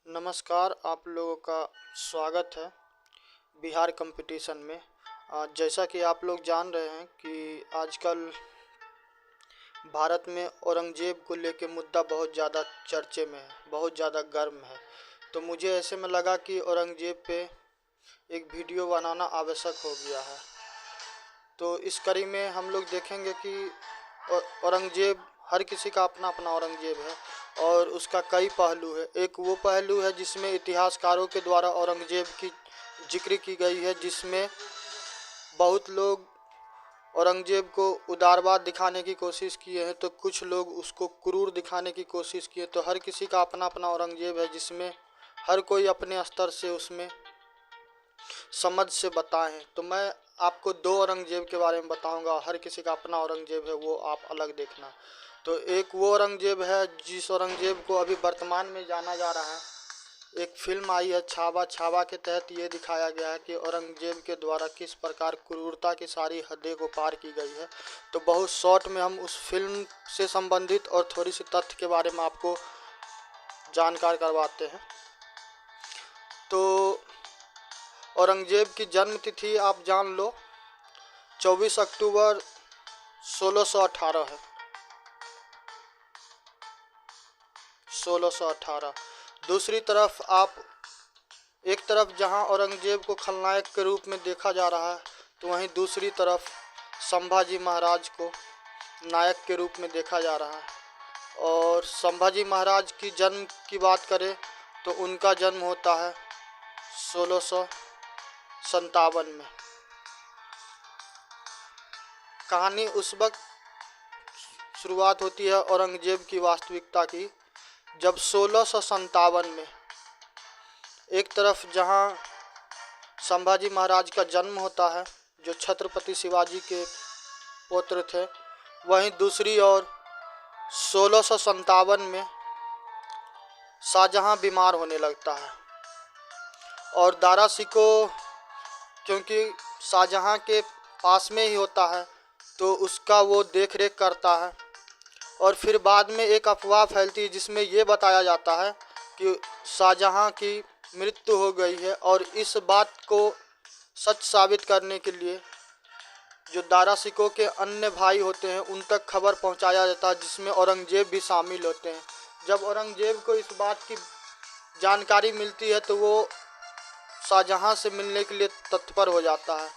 नमस्कार, आप लोगों का स्वागत है बिहार कंपटीशन में। जैसा कि आप लोग जान रहे हैं कि आजकल भारत में औरंगज़ेब को लेके मुद्दा बहुत ज़्यादा चर्चे में है, बहुत ज़्यादा गर्म है। तो मुझे ऐसे में लगा कि औरंगज़ेब पे एक वीडियो बनाना आवश्यक हो गया है। तो इस कड़ी में हम लोग देखेंगे कि औरंगज़ेब, हर किसी का अपना अपना औरंगज़ेब है और उसका कई पहलू है। एक वो पहलू है जिसमें इतिहासकारों के द्वारा औरंगज़ेब की जिक्र की गई है, जिसमें बहुत लोग औरंगज़ेब को उदारवाद दिखाने की कोशिश किए हैं, तो कुछ लोग उसको क्रूर दिखाने की कोशिश किए। तो हर किसी का अपना अपना औरंगज़ेब है, जिसमें हर कोई अपने स्तर से उसमें समझ से बताएं। तो मैं आपको दो औरंगज़ेब के बारे में बताऊंगा, हर किसी का अपना औरंगज़ेब है, वो आप अलग देखना। तो एक वो औरंगज़ेब है जिस औरंगज़ेब को अभी वर्तमान में जाना जा रहा है। एक फिल्म आई है छावा, छावा के तहत ये दिखाया गया है कि औरंगज़ेब के द्वारा किस प्रकार क्रूरता की सारी हदें को पार की गई है। तो बहुत शॉर्ट में हम उस फिल्म से संबंधित और थोड़ी सी तथ्य के बारे में आपको जानकार करवाते हैं। तो औरंगज़ेब की जन्म तिथि आप जान लो, 24 अक्टूबर 1618 है। 1618। दूसरी तरफ आप, एक तरफ जहां औरंगज़ेब को खलनायक के रूप में देखा जा रहा है, तो वहीं दूसरी तरफ संभाजी महाराज को नायक के रूप में देखा जा रहा है। और संभाजी महाराज की जन्म की बात करें तो उनका जन्म होता है 1657 में। कहानी उस वक्त शुरुआत होती है औरंगज़ेब की वास्तविकता की, जब 1657 में एक तरफ जहां संभाजी महाराज का जन्म होता है, जो छत्रपति शिवाजी के पुत्र थे, वहीं दूसरी ओर 1657 में शाहजहां बीमार होने लगता है। और दारा शिको, क्योंकि शाहजहां के पास में ही होता है, तो उसका वो देख रेख करता है। और फिर बाद में एक अफवाह फैलती है जिसमें ये बताया जाता है कि शाहजहां की मृत्यु हो गई है। और इस बात को सच साबित करने के लिए जो दारा शिकोह के अन्य भाई होते हैं उन तक खबर पहुंचाया जाता है, जिसमें औरंगज़ेब भी शामिल होते हैं। जब औरंगज़ेब को इस बात की जानकारी मिलती है तो वो शाहजहां से मिलने के लिए तत्पर हो जाता है।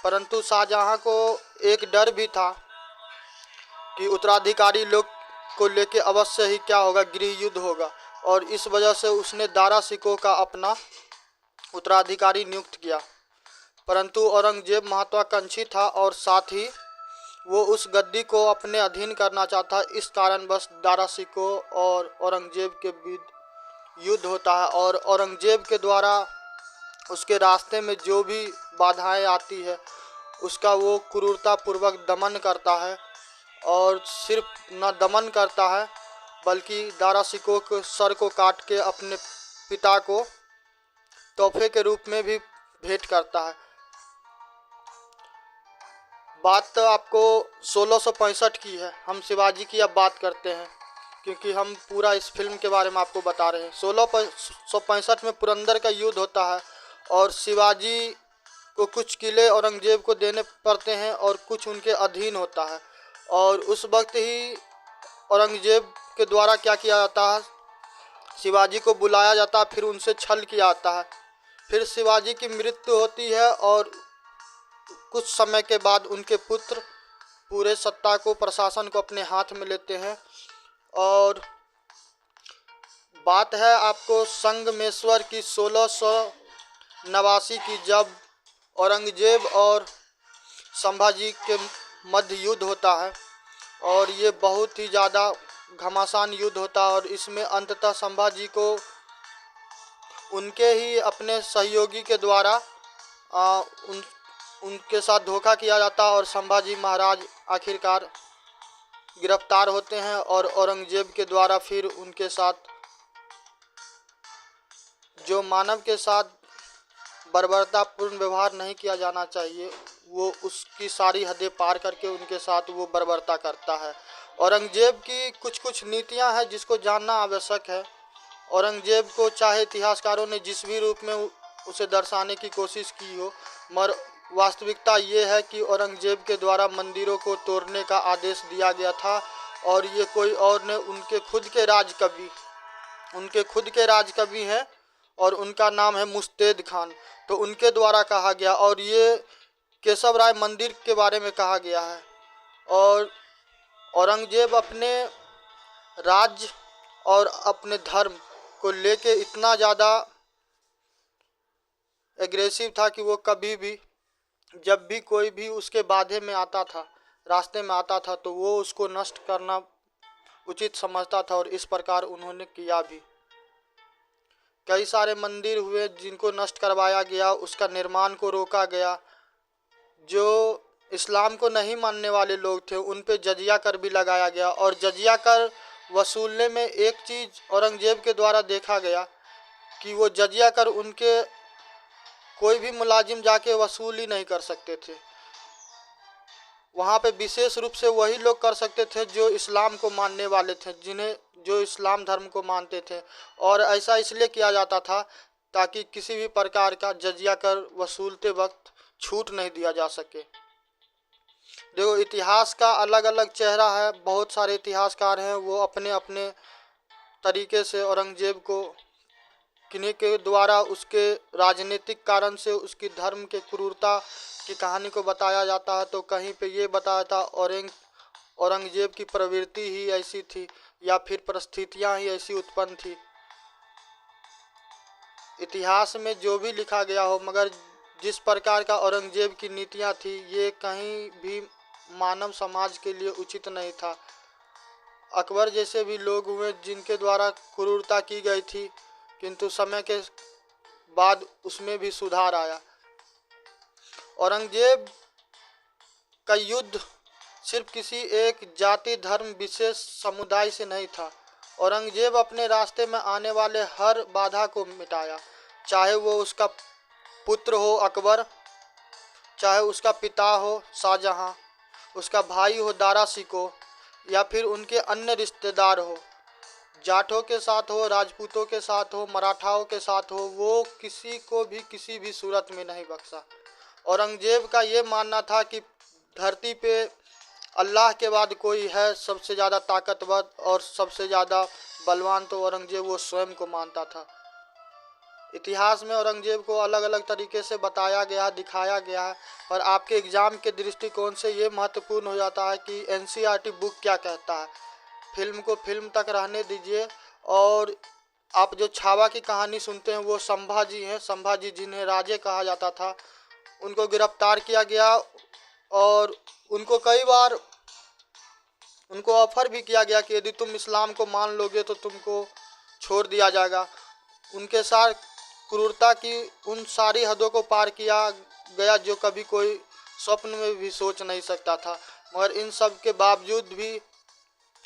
परंतु शाहजहां को एक डर भी था कि उत्तराधिकारी लोग को लेके अवश्य ही क्या होगा, गृह युद्ध होगा। और इस वजह से उसने दारा शिकोह का अपना उत्तराधिकारी नियुक्त किया। परंतु औरंगज़ेब महत्वाकांक्षी था और साथ ही वो उस गद्दी को अपने अधीन करना चाहता। इस कारणवश दारा शिकोह और औरंगज़ेब के बीच युद्ध होता है। और औरंगज़ेब के द्वारा उसके रास्ते में जो भी बाधाएं आती है उसका वो क्रूरतापूर्वक दमन करता है। और सिर्फ न दमन करता है बल्कि दारा शिकोह के सर को काट के अपने पिता को तोहफे के रूप में भी भेंट करता है। बात तो आपको 1665 की है, हम शिवाजी की अब बात करते हैं क्योंकि हम पूरा इस फिल्म के बारे में आपको बता रहे हैं। 1665 में पुरंदर का युद्ध होता है और शिवाजी को कुछ किले औरंगज़ेब को देने पड़ते हैं और कुछ उनके अधीन होता है। और उस वक्त ही औरंगज़ेब के द्वारा क्या किया जाता है, शिवाजी को बुलाया जाता है, फिर उनसे छल किया जाता है। फिर शिवाजी की मृत्यु होती है और कुछ समय के बाद उनके पुत्र पूरे सत्ता को, प्रशासन को अपने हाथ में लेते हैं। और बात है आपको संगमेश्वर की 1689 की, जब औरंगज़ेब और संभाजी के मध्य युद्ध होता है और ये बहुत ही ज़्यादा घमासान युद्ध होता है। और इसमें अंततः संभाजी को उनके ही अपने सहयोगी के द्वारा उनके साथ धोखा किया जाता है और संभाजी महाराज आखिरकार गिरफ्तार होते हैं। और औरंगज़ेब के द्वारा फिर उनके साथ जो मानव के साथ बर्बरतापूर्ण व्यवहार नहीं किया जाना चाहिए, वो उसकी सारी हदें पार करके उनके साथ वो बर्बरता करता है। औरंगज़ेब की कुछ कुछ नीतियां हैं जिसको जानना आवश्यक है। औरंगजेब को चाहे इतिहासकारों ने जिस भी रूप में उसे दर्शाने की कोशिश की हो, मगर वास्तविकता ये है कि औरंगजेब के द्वारा मंदिरों को तोड़ने का आदेश दिया गया था। और ये कोई और ने, उनके खुद के राज कवि हैं और उनका नाम है मुस्तैद खान। तो उनके द्वारा कहा गया, और ये केशव राय मंदिर के बारे में कहा गया है। और औरंगजेब अपने राज्य और अपने धर्म को लेके इतना ज़्यादा एग्रेसिव था कि वो कभी भी, जब भी कोई भी उसके बाधे में आता था, रास्ते में आता था, तो वो उसको नष्ट करना उचित समझता था, और इस प्रकार उन्होंने किया भी। कई सारे मंदिर हुए जिनको नष्ट करवाया गया, उसका निर्माण को रोका गया। जो इस्लाम को नहीं मानने वाले लोग थे उन पे जजिया कर भी लगाया गया, और जजिया कर वसूलने में एक चीज़ औरंगजेब के द्वारा देखा गया कि वो जजिया कर उनके कोई भी मुलाजिम जाके वसूल ही नहीं कर सकते थे। वहाँ पे विशेष रूप से वही लोग कर सकते थे जो इस्लाम को मानने वाले थे, जो इस्लाम धर्म को मानते थे। और ऐसा इसलिए किया जाता था ताकि किसी भी प्रकार का जजिया कर वसूलते वक्त छूट नहीं दिया जा सके। देखो, इतिहास का अलग अलग चेहरा है। बहुत सारे इतिहासकार हैं, वो अपने अपने तरीके से औरंगजेब को, किन्हीं के द्वारा उसके राजनीतिक कारण से उसकी धर्म के क्रूरता की कहानी को बताया जाता है, तो कहीं पे ये बताया था औरंगजेब की प्रवृत्ति ही ऐसी थी या फिर परिस्थितियां ही ऐसी उत्पन्न थी। इतिहास में जो भी लिखा गया हो, मगर जिस प्रकार का औरंगजेब की नीतियां थी, ये कहीं भी मानव समाज के लिए उचित नहीं था। अकबर जैसे भी लोग हुए जिनके द्वारा क्रूरता की गई थी, किंतु समय के बाद उसमें भी सुधार आया। औरंगजेब का युद्ध सिर्फ किसी एक जाति, धर्म, विशेष समुदाय से नहीं था। औरंगजेब अपने रास्ते में आने वाले हर बाधा को मिटाया, चाहे वो उसका पुत्र हो अकबर, चाहे उसका पिता हो शाहजहां, उसका भाई हो दारा शिकोह, या फिर उनके अन्य रिश्तेदार हो, जाटों के साथ हो, राजपूतों के साथ हो, मराठाओं के साथ हो, वो किसी को भी किसी भी सूरत में नहीं बख्शा। औरंगजेब का ये मानना था कि धरती पे अल्लाह के बाद कोई है सबसे ज़्यादा ताकतवर और सबसे ज़्यादा बलवान, तो औरंगजेब वो स्वयं को मानता था। इतिहास में औरंगजेब को अलग अलग तरीके से बताया गया, दिखाया गया है, पर आपके एग्ज़ाम के दृष्टिकोण से ये महत्वपूर्ण हो जाता है कि एनसीईआरटी बुक क्या कहता है। फिल्म को फिल्म तक रहने दीजिए। और आप जो छावा की कहानी सुनते हैं वो संभाजी हैं। संभाजी जिन्हें राजे कहा जाता था, उनको गिरफ्तार किया गया और उनको कई बार उनको ऑफर भी किया गया कि यदि तुम इस्लाम को मान लोगे तो तुमको छोड़ दिया जाएगा। उनके साथ क्रूरता की उन सारी हदों को पार किया गया जो कभी कोई स्वप्न में भी सोच नहीं सकता था। मगर इन सब के बावजूद भी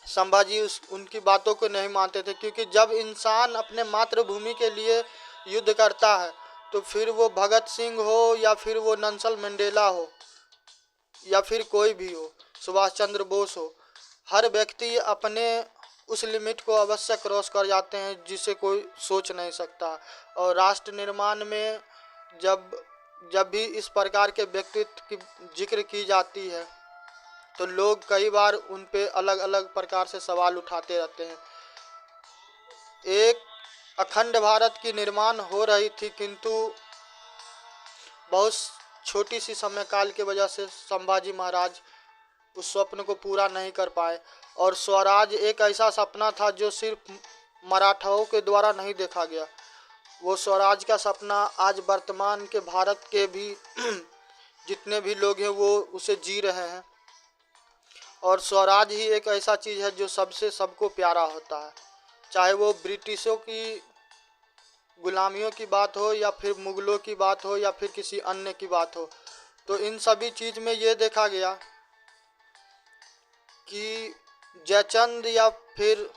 संभाजी उनकी बातों को नहीं मानते थे, क्योंकि जब इंसान अपने मातृभूमि के लिए युद्ध करता है तो फिर वो भगत सिंह हो या फिर वो नेल्सन मंडेला हो या फिर कोई भी हो, सुभाष चंद्र बोस हो, हर व्यक्ति अपने उस लिमिट को अवश्य क्रॉस कर जाते हैं जिसे कोई सोच नहीं सकता। और राष्ट्र निर्माण में जब भी इस प्रकार के व्यक्तित्व की जिक्र की जाती है तो लोग कई बार उन पे अलग अलग प्रकार से सवाल उठाते रहते हैं। एक अखंड भारत की निर्माण हो रही थी, किंतु बहुत छोटी सी समय काल की वजह से संभाजी महाराज उस स्वप्न को पूरा नहीं कर पाए। और स्वराज एक ऐसा सपना था जो सिर्फ मराठाओं के द्वारा नहीं देखा गया। वो स्वराज का सपना आज वर्तमान के भारत के भी जितने भी लोग हैं वो उसे जी रहे हैं। और स्वराज ही एक ऐसा चीज़ है जो सबसे सबको प्यारा होता है, चाहे वो ब्रिटिशों की गुलामियों की बात हो या फिर मुगलों की बात हो या फिर किसी अन्य की बात हो। तो इन सभी चीज़ में ये देखा गया कि जयचंद या फिर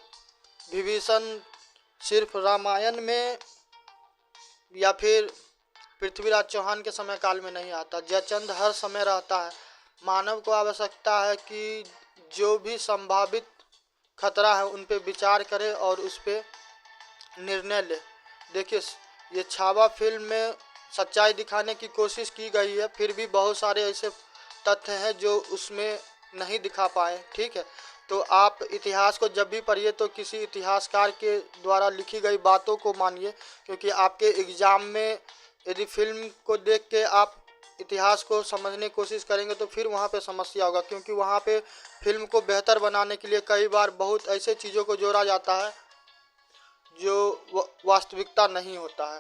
विभीषण सिर्फ रामायण में या फिर पृथ्वीराज चौहान के समय काल में नहीं आता। जयचंद हर समय रहता है। मानव को आवश्यकता है कि जो भी संभावित खतरा है उन पे विचार करे और उस पे निर्णय ले। देखिए, ये छावा फिल्म में सच्चाई दिखाने की कोशिश की गई है, फिर भी बहुत सारे ऐसे तथ्य हैं जो उसमें नहीं दिखा पाए। ठीक है, तो आप इतिहास को जब भी पढ़िए तो किसी इतिहासकार के द्वारा लिखी गई बातों को मानिए, क्योंकि आपके एग्ज़ाम में यदि फिल्म को देख के आप इतिहास को समझने की कोशिश करेंगे तो फिर वहाँ पे समस्या होगा, क्योंकि वहाँ पे फिल्म को बेहतर बनाने के लिए कई बार बहुत ऐसे चीज़ों को जोड़ा जाता है जो वास्तविकता नहीं होता है।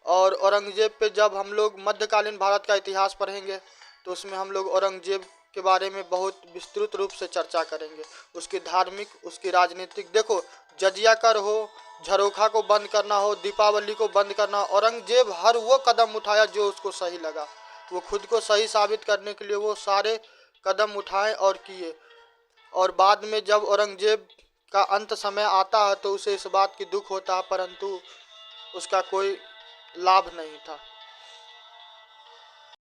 और औरंगज़ेब पे जब हम लोग मध्यकालीन भारत का इतिहास पढ़ेंगे तो उसमें हम लोग औरंगज़ेब के बारे में बहुत विस्तृत रूप से चर्चा करेंगे, उसकी धार्मिक, उसकी राजनीतिक। देखो, जजिया कर हो, झरोखा को बंद करना हो, दीपावली को बंद करना, औरंगज़ेब हर वो कदम उठाया जो उसको सही लगा। वो खुद को सही साबित करने के लिए वो सारे कदम उठाए और किए। और बाद में जब औरंगज़ेब का अंत समय आता है तो उसे इस बात की दुख होता है, परंतु उसका कोई लाभ नहीं था।